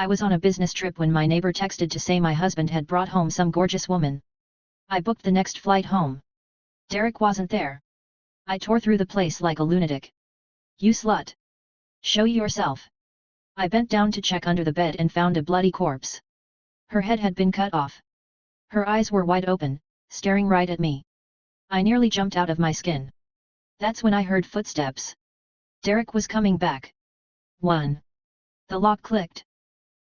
I was on a business trip when my neighbor texted to say my husband had brought home some gorgeous woman. I booked the next flight home. Derek wasn't there. I tore through the place like a lunatic. You slut! Show yourself! I bent down to check under the bed and found a bloody corpse. Her head had been cut off. Her eyes were wide open, staring right at me. I nearly jumped out of my skin. That's when I heard footsteps. Derek was coming back. 1. The lock clicked.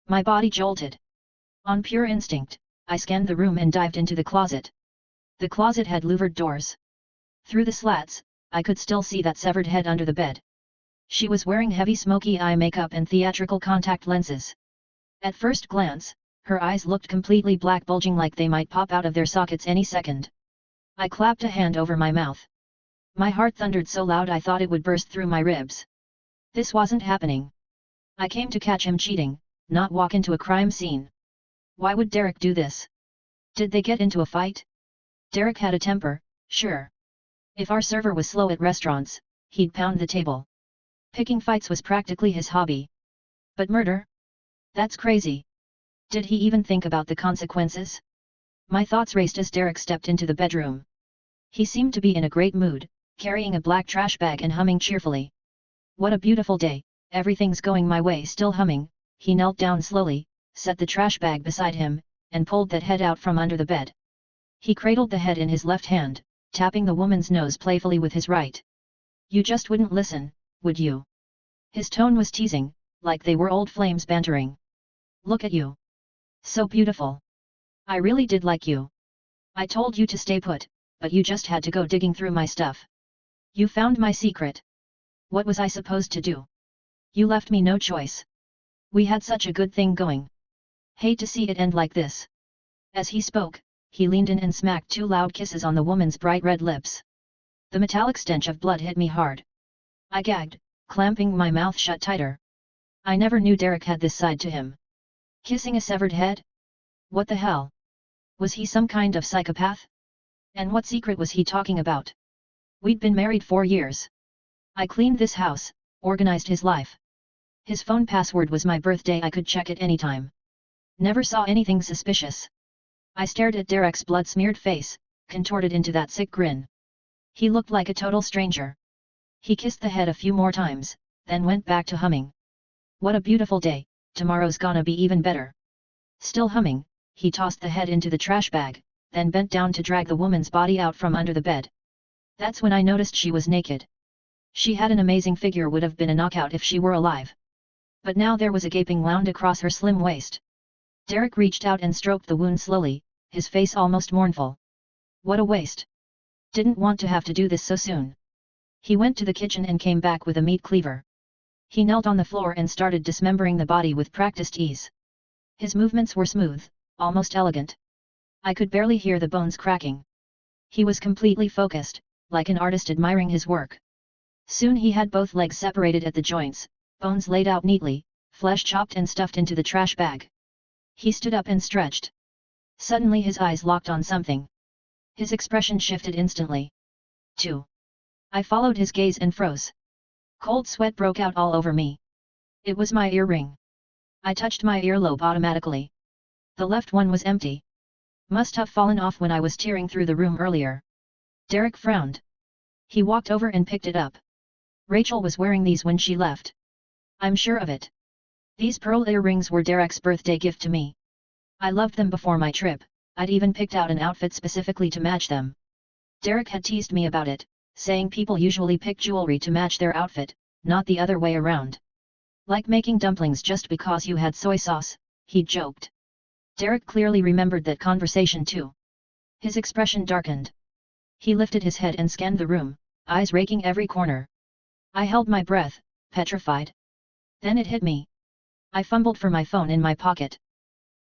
My body jolted. On pure instinct, I scanned the room and dived into the closet. The closet had louvered doors. Through the slats, I could still see that severed head under the bed. She was wearing heavy smoky eye makeup and theatrical contact lenses. At first glance, her eyes looked completely black, bulging like they might pop out of their sockets any second. I clapped a hand over my mouth. My heart thundered so loud I thought it would burst through my ribs. This wasn't happening. I came to catch him cheating, not walk into a crime scene. Why would Derek do this? Did they get into a fight? Derek had a temper, sure. If our server was slow at restaurants, he'd pound the table. Picking fights was practically his hobby. But murder? That's crazy. Did he even think about the consequences? My thoughts raced as Derek stepped into the bedroom. He seemed to be in a great mood, carrying a black trash bag and humming cheerfully. What a beautiful day, everything's going my way. Still humming, he knelt down slowly, set the trash bag beside him, and pulled that head out from under the bed. He cradled the head in his left hand, tapping the woman's nose playfully with his right. You just wouldn't listen, would you? His tone was teasing, like they were old flames bantering. Look at you. So beautiful. I really did like you. I told you to stay put, but you just had to go digging through my stuff. You found my secret. What was I supposed to do? You left me no choice. We had such a good thing going. Hate to see it end like this. As he spoke, he leaned in and smacked 2 loud kisses on the woman's bright red lips. The metallic stench of blood hit me hard. I gagged, clamping my mouth shut tighter. I never knew Derek had this side to him. Kissing a severed head? What the hell? Was he some kind of psychopath? And what secret was he talking about? We'd been married 4 years. I cleaned this house, organized his life. His phone password was my birthday. I could check it anytime. Never saw anything suspicious. I stared at Derek's blood-smeared face, contorted into that sick grin. He looked like a total stranger. He kissed the head a few more times, then went back to humming. What a beautiful day, tomorrow's gonna be even better. Still humming, he tossed the head into the trash bag, then bent down to drag the woman's body out from under the bed. That's when I noticed she was naked. She had an amazing figure, would have been a knockout if she were alive. But now there was a gaping wound across her slim waist. Derek reached out and stroked the wound slowly, his face almost mournful. What a waste. Didn't want to have to do this so soon. He went to the kitchen and came back with a meat cleaver. He knelt on the floor and started dismembering the body with practiced ease. His movements were smooth, almost elegant. I could barely hear the bones cracking. He was completely focused, like an artist admiring his work. Soon he had both legs separated at the joints, bones laid out neatly, flesh chopped and stuffed into the trash bag. He stood up and stretched. Suddenly his eyes locked on something. His expression shifted instantly. 2. I followed his gaze and froze. Cold sweat broke out all over me. It was my earring. I touched my earlobe automatically. The left one was empty. Must have fallen off when I was tearing through the room earlier. Derek frowned. He walked over and picked it up. Rachel was wearing these when she left. I'm sure of it. These pearl earrings were Derek's birthday gift to me. I loved them before my trip. I'd even picked out an outfit specifically to match them. Derek had teased me about it, saying people usually pick jewelry to match their outfit, not the other way around. Like making dumplings just because you had soy sauce, he joked. Derek clearly remembered that conversation too. His expression darkened. He lifted his head and scanned the room, eyes raking every corner. I held my breath, petrified. Then it hit me. I fumbled for my phone in my pocket.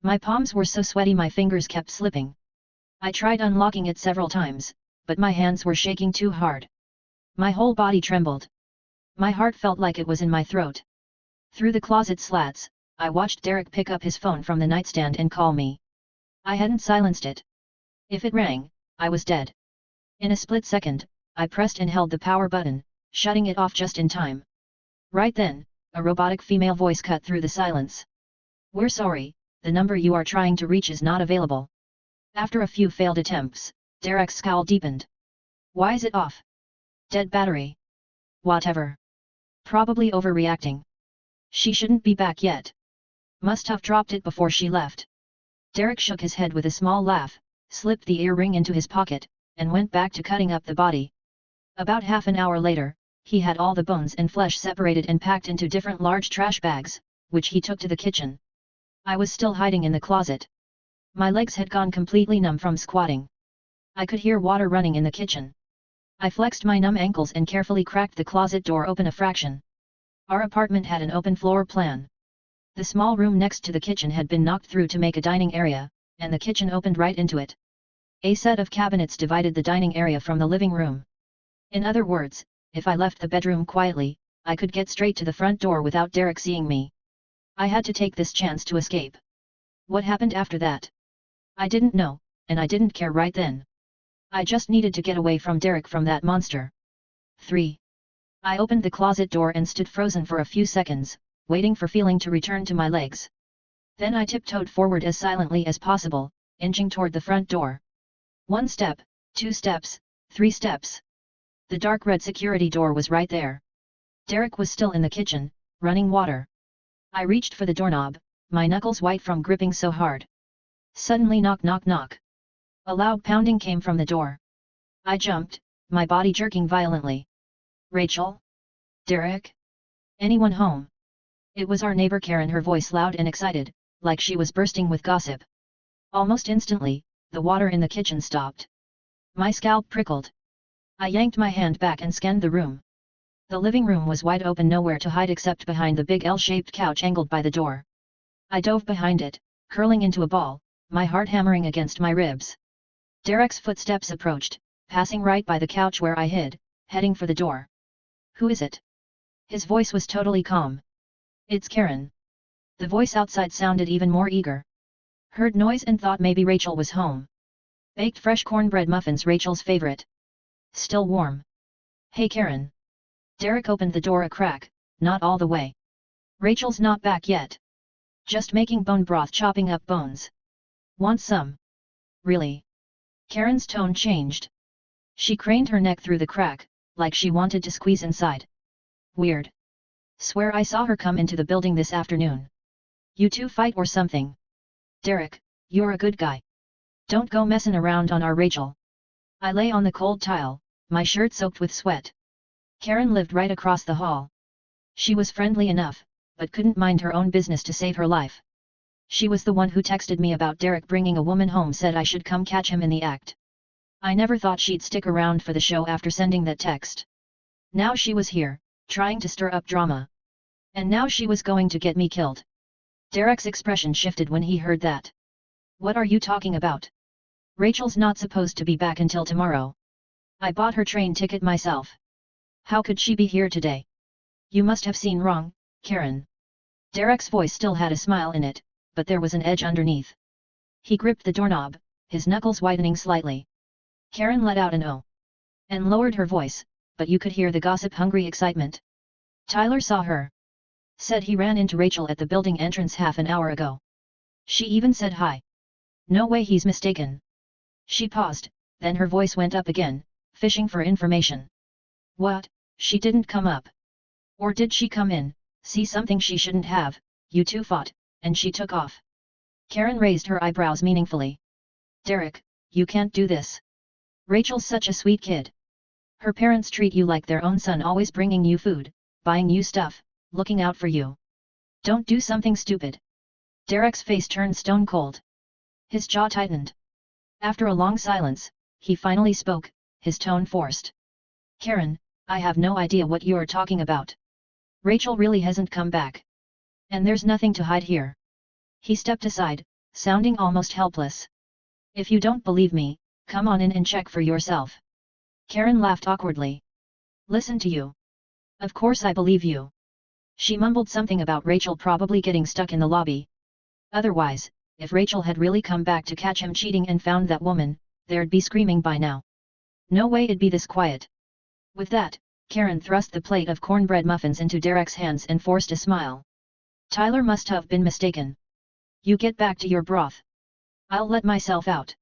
My palms were so sweaty my fingers kept slipping. I tried unlocking it several times, but my hands were shaking too hard. My whole body trembled. My heart felt like it was in my throat. Through the closet slats, I watched Derek pick up his phone from the nightstand and call me. I hadn't silenced it. If it rang, I was dead. In a split second, I pressed and held the power button, shutting it off just in time. Right then, a robotic female voice cut through the silence. We're sorry, the number you are trying to reach is not available. After a few failed attempts, Derek's scowl deepened. Why is it off? Dead battery. Whatever. Probably overreacting. She shouldn't be back yet. Must have dropped it before she left. Derek shook his head with a small laugh, slipped the earring into his pocket, and went back to cutting up the body. About half an hour later, he had all the bones and flesh separated and packed into different large trash bags, which he took to the kitchen. I was still hiding in the closet. My legs had gone completely numb from squatting. I could hear water running in the kitchen. I flexed my numb ankles and carefully cracked the closet door open a fraction. Our apartment had an open floor plan. The small room next to the kitchen had been knocked through to make a dining area, and the kitchen opened right into it. A set of cabinets divided the dining area from the living room. In other words, if I left the bedroom quietly, I could get straight to the front door without Derek seeing me. I had to take this chance to escape. What happened after that? I didn't know, and I didn't care right then. I just needed to get away from Derek, from that monster. 3. I opened the closet door and stood frozen for a few seconds, waiting for feeling to return to my legs. Then I tiptoed forward as silently as possible, inching toward the front door. 1 step, 2 steps, 3 steps. The dark red security door was right there. Derek was still in the kitchen, running water. I reached for the doorknob, my knuckles white from gripping so hard. Suddenly knock knock knock. A loud pounding came from the door. I jumped, my body jerking violently. Rachel? Derek? Anyone home? It was our neighbor Karen, her voice loud and excited, like she was bursting with gossip. Almost instantly, the water in the kitchen stopped. My scalp prickled. I yanked my hand back and scanned the room. The living room was wide open, nowhere to hide except behind the big L-shaped couch angled by the door. I dove behind it, curling into a ball, my heart hammering against my ribs. Derek's footsteps approached, passing right by the couch where I hid, heading for the door. Who is it? His voice was totally calm. It's Karen. The voice outside sounded even more eager. Heard noise and thought maybe Rachel was home. Baked fresh cornbread muffins, Rachel's favorite. Still warm. Hey Karen. Derek opened the door a crack, not all the way. Rachel's not back yet. Just making bone broth, chopping up bones. Want some? Really? Karen's tone changed. She craned her neck through the crack, like she wanted to squeeze inside. Weird. Swear I saw her come into the building this afternoon. You two fight or something? Derek, you're a good guy. Don't go messing around on our Rachel. I lay on the cold tile, my shirt soaked with sweat. Karen lived right across the hall. She was friendly enough, but couldn't mind her own business to save her life. She was the one who texted me about Derek bringing a woman home, said I should come catch him in the act. I never thought she'd stick around for the show after sending that text. Now she was here, trying to stir up drama. And now she was going to get me killed. Derek's expression shifted when he heard that. What are you talking about? Rachel's not supposed to be back until tomorrow. I bought her train ticket myself. How could she be here today? You must have seen wrong, Karen. Derek's voice still had a smile in it, but there was an edge underneath. He gripped the doorknob, his knuckles whitening slightly. Karen let out an "oh" and lowered her voice, but you could hear the gossip-hungry excitement. Tyler saw her. Said he ran into Rachel at the building entrance half an hour ago. She even said hi. No way he's mistaken. She paused, then her voice went up again, fishing for information. What, she didn't come up? Or did she come in, see something she shouldn't have, you two fought, and she took off? Karen raised her eyebrows meaningfully. Derek, you can't do this. Rachel's such a sweet kid. Her parents treat you like their own son, always bringing you food, buying you stuff, looking out for you. Don't do something stupid. Derek's face turned stone cold. His jaw tightened. After a long silence, he finally spoke, his tone forced. Karen, I have no idea what you're talking about. Rachel really hasn't come back. And there's nothing to hide here. He stepped aside, sounding almost helpless. If you don't believe me, come on in and check for yourself. Karen laughed awkwardly. Listen to you. Of course I believe you. She mumbled something about Rachel probably getting stuck in the lobby. Otherwise, if Rachel had really come back to catch him cheating and found that woman, there'd be screaming by now. No way it'd be this quiet. With that, Karen thrust the plate of cornbread muffins into Derek's hands and forced a smile. Tyler must have been mistaken. You get back to your broth. I'll let myself out.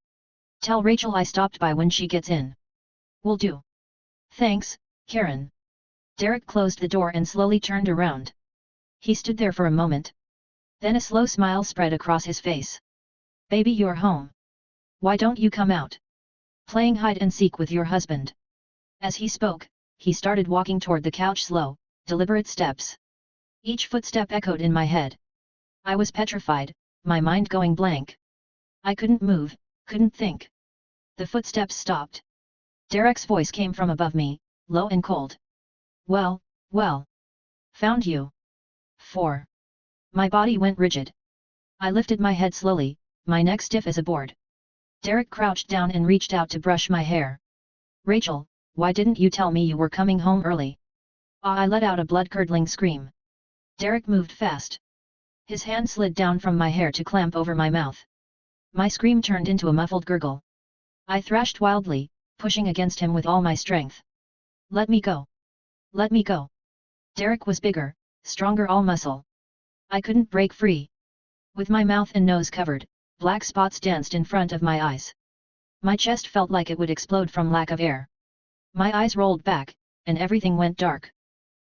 Tell Rachel I stopped by when she gets in. Will do. Thanks, Karen. Derek closed the door and slowly turned around. He stood there for a moment. Then a slow smile spread across his face. Baby, you're home. Why don't you come out? Playing hide and seek with your husband. As he spoke, he started walking toward the couch, slow, deliberate steps. Each footstep echoed in my head. I was petrified, my mind going blank. I couldn't move, couldn't think. The footsteps stopped. Derek's voice came from above me, low and cold. Well, well. Found you. 4. My body went rigid. I lifted my head slowly, my neck stiff as a board. Derek crouched down and reached out to brush my hair. Rachel, why didn't you tell me you were coming home early? I let out a blood-curdling scream. Derek moved fast. His hand slid down from my hair to clamp over my mouth. My scream turned into a muffled gurgle. I thrashed wildly, pushing against him with all my strength. Let me go. Let me go. Derek was bigger, stronger, all muscle. I couldn't break free. With my mouth and nose covered, black spots danced in front of my eyes. My chest felt like it would explode from lack of air. My eyes rolled back, and everything went dark.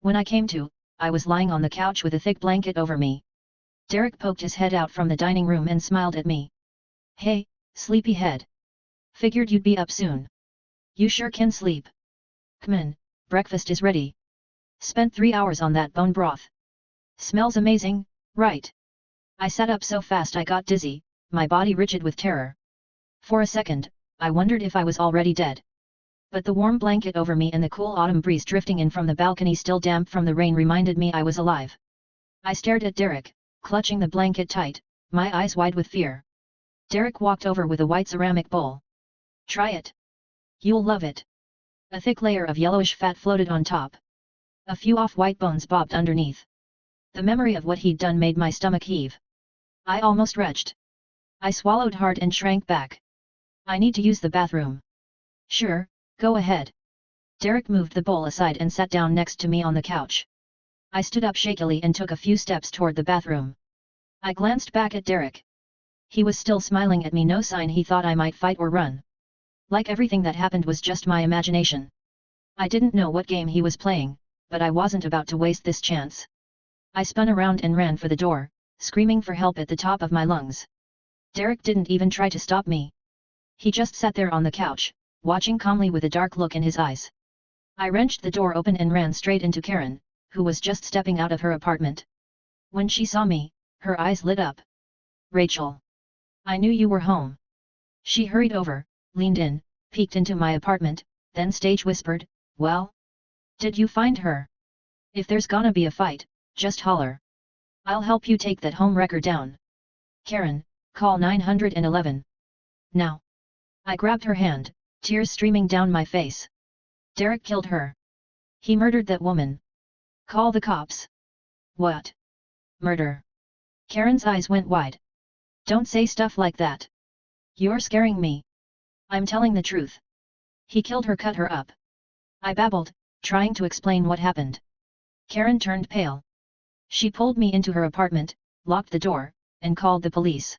When I came to, I was lying on the couch with a thick blanket over me. Derek poked his head out from the dining room and smiled at me. Hey, sleepyhead. Figured you'd be up soon. You sure can sleep. Come in, breakfast is ready. Spent 3 hours on that bone broth. Smells amazing, right? I sat up so fast I got dizzy, my body rigid with terror. For a second, I wondered if I was already dead. But the warm blanket over me and the cool autumn breeze drifting in from the balcony still damp from the rain reminded me I was alive. I stared at Derek, clutching the blanket tight, my eyes wide with fear. Derek walked over with a white ceramic bowl. Try it. You'll love it. A thick layer of yellowish fat floated on top. A few off-white bones bobbed underneath. The memory of what he'd done made my stomach heave. I almost retched. I swallowed hard and shrank back. I need to use the bathroom. Sure, go ahead. Derek moved the bowl aside and sat down next to me on the couch. I stood up shakily and took a few steps toward the bathroom. I glanced back at Derek. He was still smiling at me, no sign he thought I might fight or run. Like everything that happened was just my imagination. I didn't know what game he was playing, but I wasn't about to waste this chance. I spun around and ran for the door, screaming for help at the top of my lungs. Derek didn't even try to stop me. He just sat there on the couch, watching calmly with a dark look in his eyes. I wrenched the door open and ran straight into Karen, who was just stepping out of her apartment. When she saw me, her eyes lit up. Rachel. I knew you were home. She hurried over, leaned in, peeked into my apartment, then stage whispered, well? Did you find her? If there's gonna be a fight, just holler. I'll help you take that home wrecker down. Karen, call 911. Now. I grabbed her hand, tears streaming down my face. Derek killed her. He murdered that woman. Call the cops. What? Murder. Karen's eyes went wide. Don't say stuff like that. You're scaring me. I'm telling the truth. He killed her, cut her up. I babbled, trying to explain what happened. Karen turned pale. She pulled me into her apartment, locked the door, and called the police.